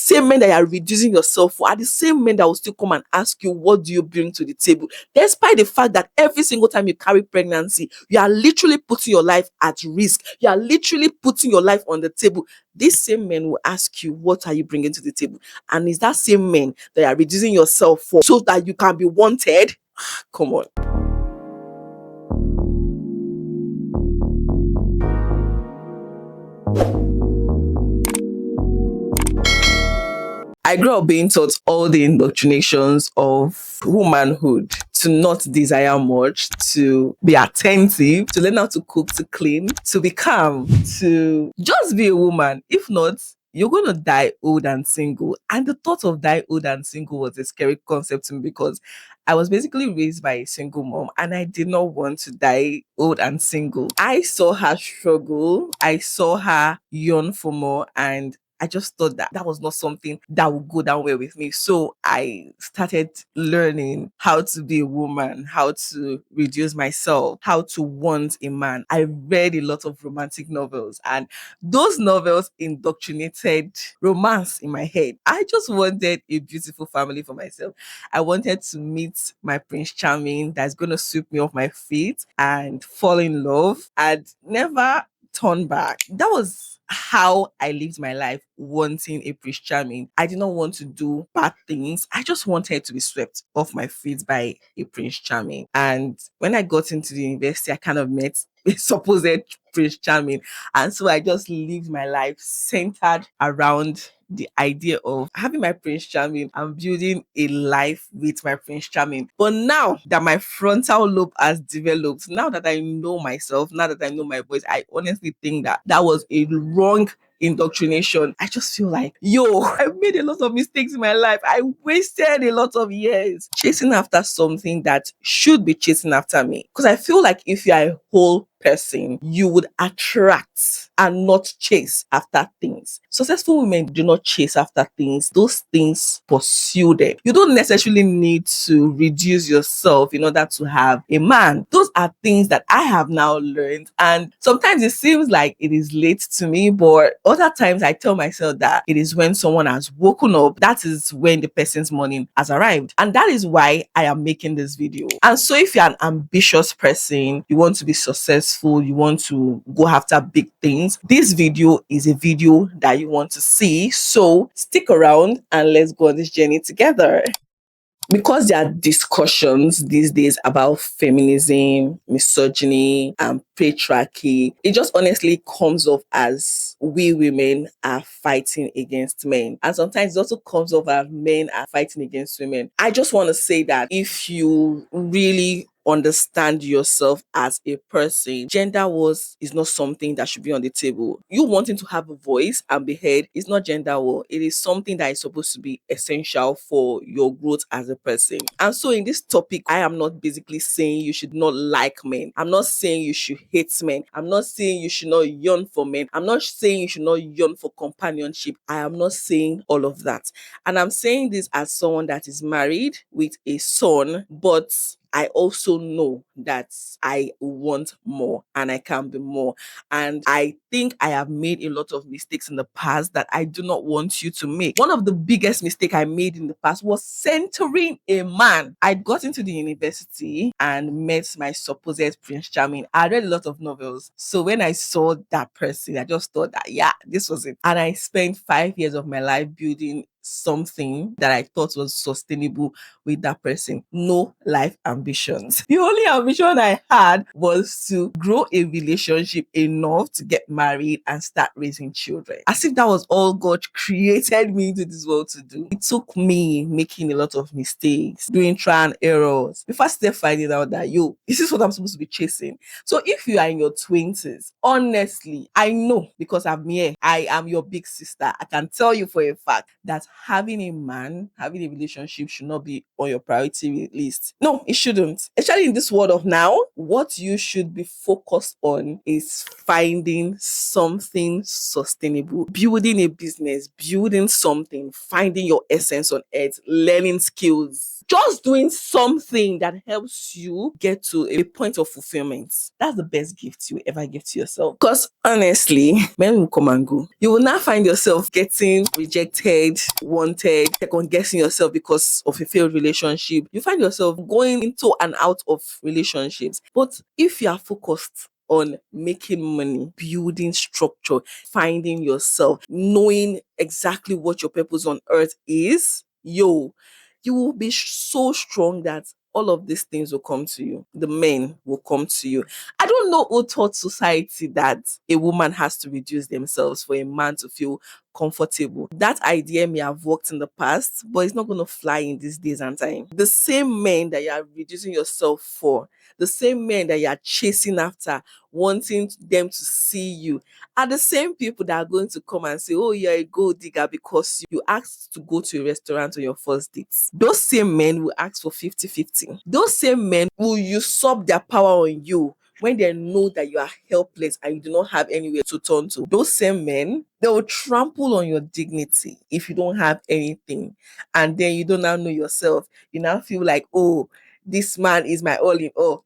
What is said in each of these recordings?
same men that you are reducing yourself for are the same men that will still come and ask you, what do you bring to the table? Despite the fact that every single time you carry pregnancy, you are literally putting your life at risk. You are literally putting your life on the table. These same men will ask you, what are you bringing to the table? And it's that same men that you are reducing yourself for so that you can be wanted. Come on. I grew up being taught all the indoctrinations of womanhood, to not desire much, to be attentive, to learn how to cook, to clean, to be calm, to just be a woman. If not, you're going to die old and single. And the thought of die old and single was a scary concept to me because I was basically raised by a single mom and I did not want to die old and single. I saw her struggle. I saw her yearn for more, and I just thought that that was not something that would go down well with me. So I started learning how to be a woman, how to reduce myself, how to want a man. I read a lot of romantic novels, and those novels indoctrinated romance in my head. I just wanted a beautiful family for myself. I wanted to meet my Prince Charming that's going to sweep me off my feet and fall in love and never turn back. That was how I lived my life, wanting a Prince Charming. I did not want to do bad things. I just wanted to be swept off my feet by a Prince Charming. And when I got into the university, I kind of met a supposed Prince Charming. And so I just lived my life centered around the idea of having my Prince Charming and building a life with my Prince Charming. But now that my frontal lobe has developed, now that I know myself, now that I know my voice, I honestly think that that was a wrong indoctrination. I just feel like, I made a lot of mistakes in my life. I wasted a lot of years chasing after something that should be chasing after me. Because I feel like if you are a whole person, you would attract and not chase after things. Successful women do not chase after things. Those things pursue them. You don't necessarily need to reduce yourself in order to have a man. Those are things that I have now learned. And sometimes it seems like it is late to me, but other times I tell myself that it is when someone has woken up, that is when the person's morning has arrived. And that is why I am making this video. And so if you're an ambitious person, you want to be successful, you want to go after big things, this video is a video that you want to see. So stick around and let's go on this journey together. Because there are discussions these days about feminism, misogyny, and patriarchy, it just honestly comes off as we women are fighting against men. And sometimes it also comes off as men are fighting against women. I just want to say that if you really understand yourself as a person, gender wars is not something that should be on the table. You wanting to have a voice and be heard is not gender war. It is something that is supposed to be essential for your growth as a person. And so in this topic, I am not basically saying you should not like men. I'm not saying you should hate men. I'm not saying you should not yearn for men. I'm not saying you should not yearn for companionship. I am not saying all of that. And I'm saying this as someone that is married with a son, but I also know that I want more and I can be more. And I think I have made a lot of mistakes in the past that I do not want you to make. One of the biggest mistakes I made in the past was centering a man. I got into the university and met my supposed Prince Charming. I read a lot of novels. So when I saw that person, I just thought that, yeah, this was it. And I spent 5 years of my life building something that I thought was sustainable with that person. No life ambitions. The only ambition I had was to grow a relationship enough to get married and start raising children. As if that was all God created me into this world to do. It took me making a lot of mistakes, doing trial and errors, before I started finding out that, this is what I'm supposed to be chasing. So if you are in your 20s, honestly, I know because I'm here, I am your big sister. I can tell you for a fact that having a man, having a relationship should not be on your priority list. No, it shouldn't. Especially in this world of now, what you should be focused on is finding something sustainable, building a business, building something, finding your essence on earth, learning skills. Just doing something that helps you get to a point of fulfillment. That's the best gift you ever give to yourself. Because honestly, men will come and go. You will not find yourself getting rejected, wanted, second guessing yourself because of a failed relationship. You find yourself going into and out of relationships. But if you are focused on making money, building structure, finding yourself, knowing exactly what your purpose on earth is, you will be so strong that all of these things will come to you. The men will come to you. I don't know who taught society that a woman has to reduce themselves for a man to feel comfortable. That idea may have worked in the past, but it's not going to fly in these days and time. The same men that you are reducing yourself for, the same men that you are chasing after, wanting them to see you, are the same people that are going to come and say, oh, you're a gold digger because you asked to go to a restaurant on your first date. Those same men will ask for 50-50. Those same men will usurp their power on you when they know that you are helpless and you do not have anywhere to turn to. Those same men, they will trample on your dignity if you don't have anything. And then you don't now know yourself. You now feel like, oh, this man is my all in all.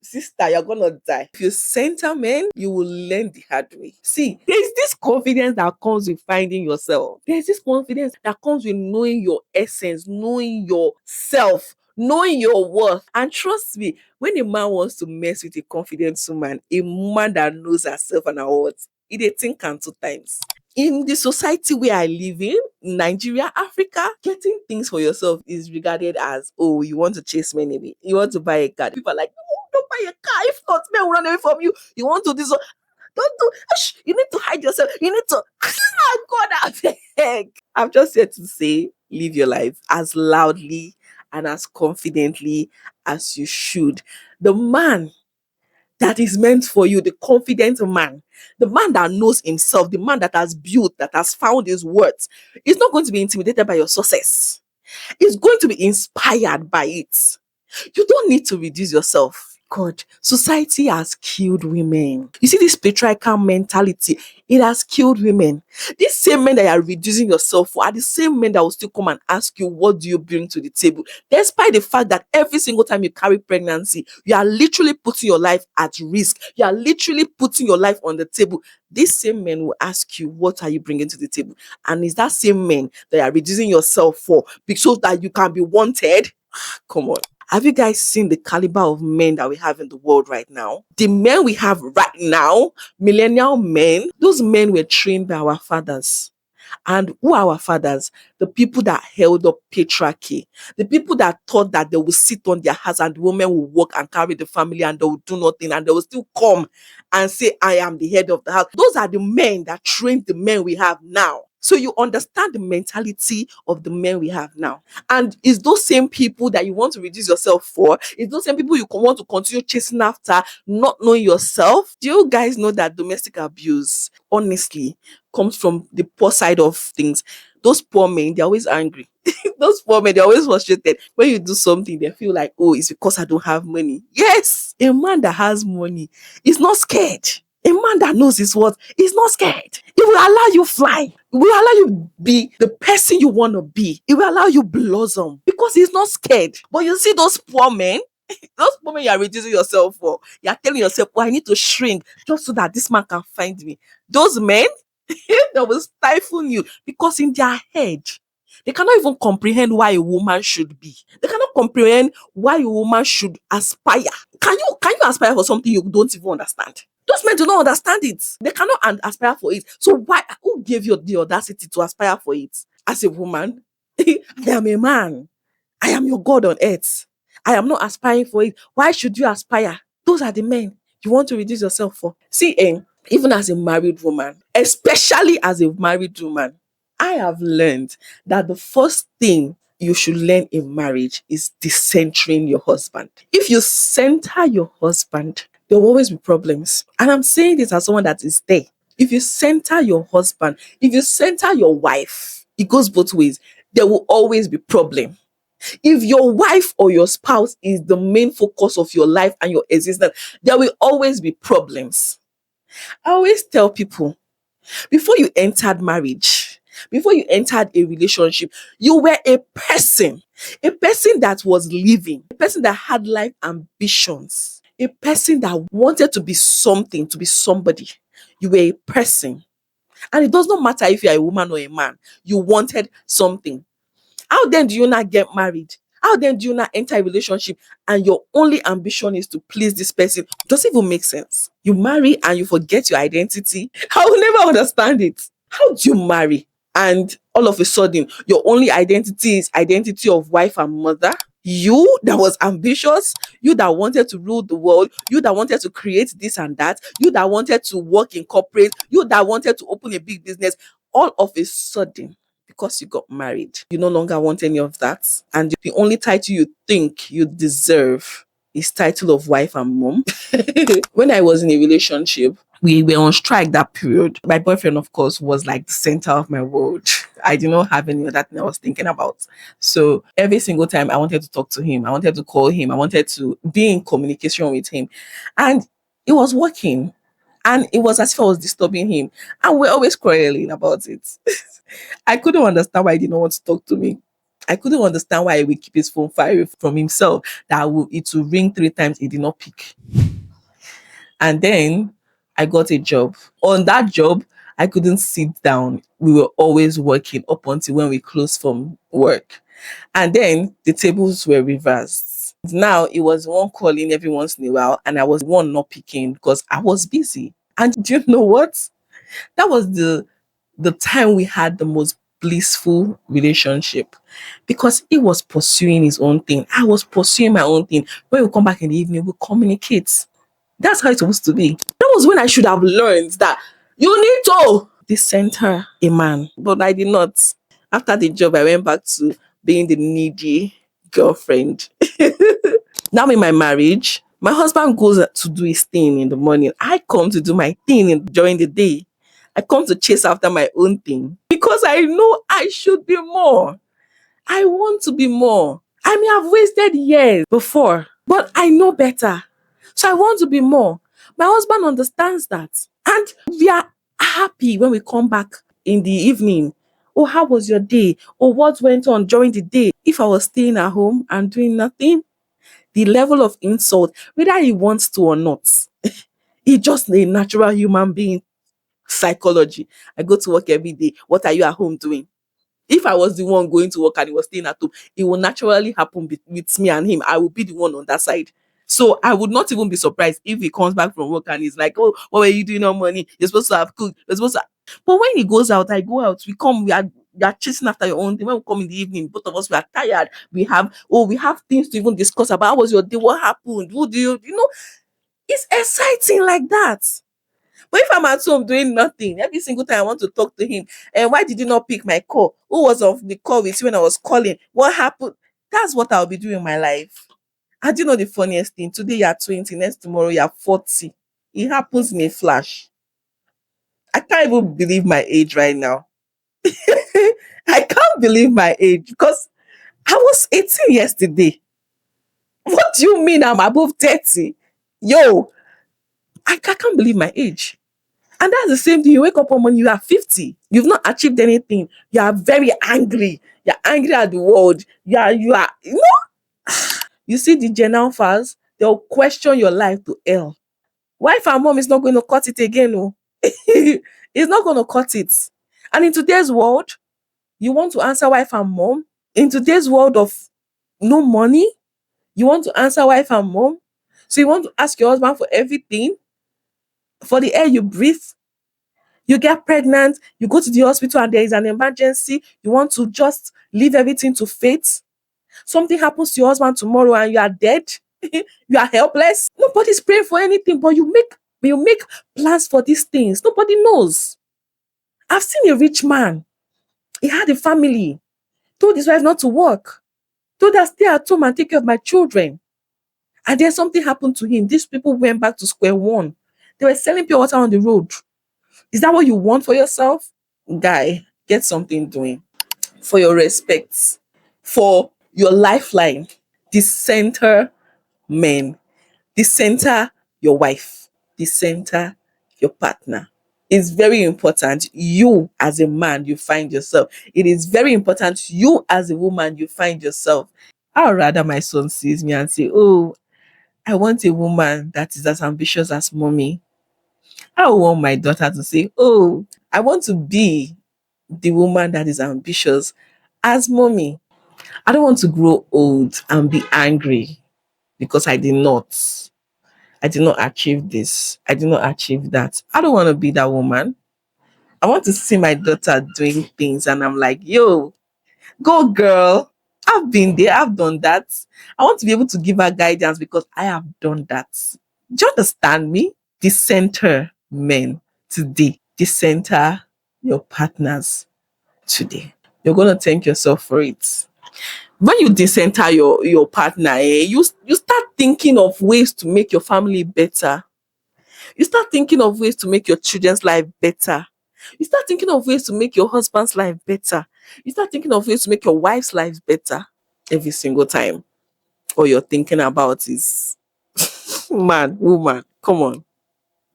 Sister, you're gonna die. If you center men, you will learn the hard way. See, there's this confidence that comes with finding yourself. There's this confidence that comes with knowing your essence, knowing yourself, knowing your worth. And trust me, when a man wants to mess with a confident woman, a woman that knows herself and her worth, it a think am 2 times. In the society where I live in, Nigeria, Africa, getting things for yourself is regarded as, oh, you want to chase men away. You want to buy a car. People are like, no, don't buy a car. If not, men will run away from you. You want to this. Don't do. You need to hide yourself. You need to. Oh God, I beg. I'm just here to say, live your life as loudly and as confidently as you should. The man that is meant for you, the confident man, the man that knows himself, the man that has built, that has found his worth, is not going to be intimidated by your success. He's going to be inspired by it. You don't need to reduce yourself. God, society has killed women. You see this patriarchal mentality, it has killed women. These same men that you are reducing yourself for are the same men that will still come and ask you, what do you bring to the table? Despite the fact that every single time you carry pregnancy, you are literally putting your life at risk. You are literally putting your life on the table. These same men will ask you, what are you bringing to the table? And it's that same men that you are reducing yourself for so that you can be wanted. Come on. Have you guys seen the caliber of men that we have in the world right now? The men we have right now, millennial men, those men were trained by our fathers. And who are our fathers? The people that held up patriarchy, the people that thought that they will sit on their hands and the women will work and carry the family and they will do nothing and they will still come and say, I am the head of the house. Those are the men that trained the men we have now. So you understand the mentality of the men we have now. And it's those same people that you want to reduce yourself for. It's those same people you want to continue chasing after, not knowing yourself. Do you guys know that domestic abuse, honestly, comes from the poor side of things? Those poor men, they're always angry. Those poor men, they're always frustrated. When you do something, they feel like, oh, it's because I don't have money. Yes, a man that has money is not scared. A man that knows his worth is not scared. It will allow you fly. It will allow you be the person you want to be. It will allow you blossom because he's not scared. But you see those poor men, those poor men you are reducing yourself for. You are telling yourself, oh, I need to shrink just so that this man can find me. Those men, they will stifle you because in their head, they cannot even comprehend why a woman should be. They cannot comprehend why a woman should aspire. Can you aspire for something you don't even understand? Those men do not understand it. They cannot aspire for it. So why? Who gave you the audacity to aspire for it? As a woman, I am a man. I am your God on earth. I am not aspiring for it. Why should you aspire? Those are the men you want to reduce yourself for. See, even as a married woman, especially as a married woman, I have learned that the first thing you should learn in marriage is decentering your husband. If you center your husband, there will always be problems. And I'm saying this as someone that is there. If you center your husband, if you center your wife, It goes both ways. There will always be problem. If your wife or your spouse is the main focus of your life and your existence, there will always be problems. I always tell people, before you entered marriage, before you entered a relationship, you were a person that was living, a person that had life ambitions, a person that wanted to be something, to be somebody. You were a person. And it does not matter if you're a woman or a man, you wanted something. How then do you not get married? How then do you not enter a relationship and your only ambition is to please this person? Does it even make sense? You marry and you forget your identity. I will never understand it. How do you marry and all of a sudden your only identity is identity of wife and mother? You that was ambitious, you that wanted to rule the world, you that wanted to create this and that, you that wanted to work in corporate, you that wanted to open a big business, all of a sudden, because you got married, you no longer want any of that. And the only title you think you deserve is title of wife and mom. When I was in a relationship, we were on strike that period. My boyfriend, of course, was like the center of my world. I did not have any other thing I was thinking about. So every single time I wanted to talk to him, I wanted to call him, I wanted to be in communication with him. And it was working. And it was as if I was disturbing him. And we're always quarreling about it. I couldn't understand why he didn't want to talk to me. I couldn't understand why he would keep his phone far away from himself. It would ring 3 times, he did not pick. And then I got a job. On that job, I couldn't sit down. We were always working up until when we closed from work. And then the tables were reversed. Now it was one calling every once in a while, and I was one not picking because I was busy. And do you know what? That was the time we had the most blissful relationship because he was pursuing his own thing. I was pursuing my own thing. When we come back in the evening, we communicate. That's how it's supposed to be. That was when I should have learned that you need to decenter a man. But I did not. After the job, I went back to being the needy girlfriend. Now in my marriage, my husband goes to do his thing in the morning. I come to do my thing during the day. I come to chase after my own thing because I know I should be more. I want to be more. I may have wasted years before, but I know better. So I want to be more. My husband understands that. And we are happy when we come back in the evening. Oh, how was your day? Or what went on during the day? If I was staying at home and doing nothing, the level of insult, whether he wants to or not, he's just a natural human being psychology. I go to work every day. What are you at home doing? If I was the one going to work and he was staying at home, it will naturally happen with me and him. I will be the one on that side. So I would not even be surprised if he comes back from work and he's like, "Oh, what were you doing on money? You're supposed to have cooked. You're supposed to." But when he goes out, I go out. We come. We are chasing after your own thing. When we come in the evening, both of us we are tired. We have things to even discuss about. How was your day? What happened? Who do you know? It's exciting like that. But if I'm at home doing nothing, every single time I want to talk to him, and why did you not pick my call? Who was on the call with you when I was calling? What happened? That's what I'll be doing in my life. And do you know the funniest thing? Today you're 20, next tomorrow you're 40. It happens in a flash. I can't even believe my age right now. I can't believe my age because I was 18 yesterday. What do you mean I'm above 30? Yo, I can't believe my age. And that's the same thing. You wake up one morning, you are 50. You've not achieved anything. You are very angry. You're angry at the world. You see the Gen Alphas, they'll question your life to hell. Wife and mom is not going to cut it again. Oh. It's not going to cut it. And in today's world, you want to answer wife and mom. In today's world of no money, you want to answer wife and mom. So you want to ask your husband for everything, for the air you breathe. You get pregnant, you go to the hospital and there is an emergency. You want to just leave everything to fate. Something happens to your husband tomorrow and you are dead. You are helpless. Nobody's praying for anything, but you make plans for these things. Nobody knows. I've seen a rich man. He had a family. Told his wife not to work. Told her stay at home and take care of my children. And then something happened to him. These people went back to square one. They were selling pure water on the road. Is that what you want for yourself? Guy, get something doing. for your respect, for your lifeline. Decenter men. Decenter your wife. Decenter your partner. It's very important you as a man you find yourself. It is very important you as a woman you find yourself. I would rather my son sees me and say, oh, I want a woman that is as ambitious as mommy. I want my daughter to say, oh, I want to be the woman that is ambitious as mommy. I don't want to grow old and be angry because I did not. I did not achieve this. I did not achieve that. I don't want to be that woman. I want to see my daughter doing things and I'm like, yo, go girl. I've been there. I've done that. I want to be able to give her guidance because I have done that. Do you understand me? Decenter men today. Decenter your partners today. You're going to thank yourself for it. When you decenter your partner, you start thinking of ways to make your family better. You start thinking of ways to make your children's life better. You start thinking of ways to make your husband's life better. You start thinking of ways to make your wife's life better every single time. All you're thinking about is man, woman, come on.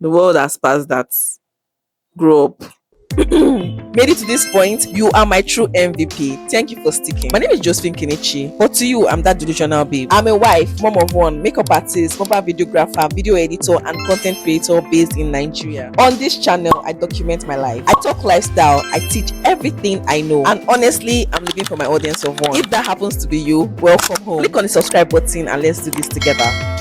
The world has passed that. Grow up. Made it to this point, you are my true MVP. Thank you for sticking. My name is Josephine Kenichi, but to you, I'm that delusional babe. I'm a wife, mom of one, makeup artist, mobile videographer, video editor, and content creator based in Nigeria. On this channel, I document my life. I talk lifestyle, I teach everything I know, and honestly, I'm living for my audience of one. If that happens to be you, welcome home. Click on the subscribe button and let's do this together.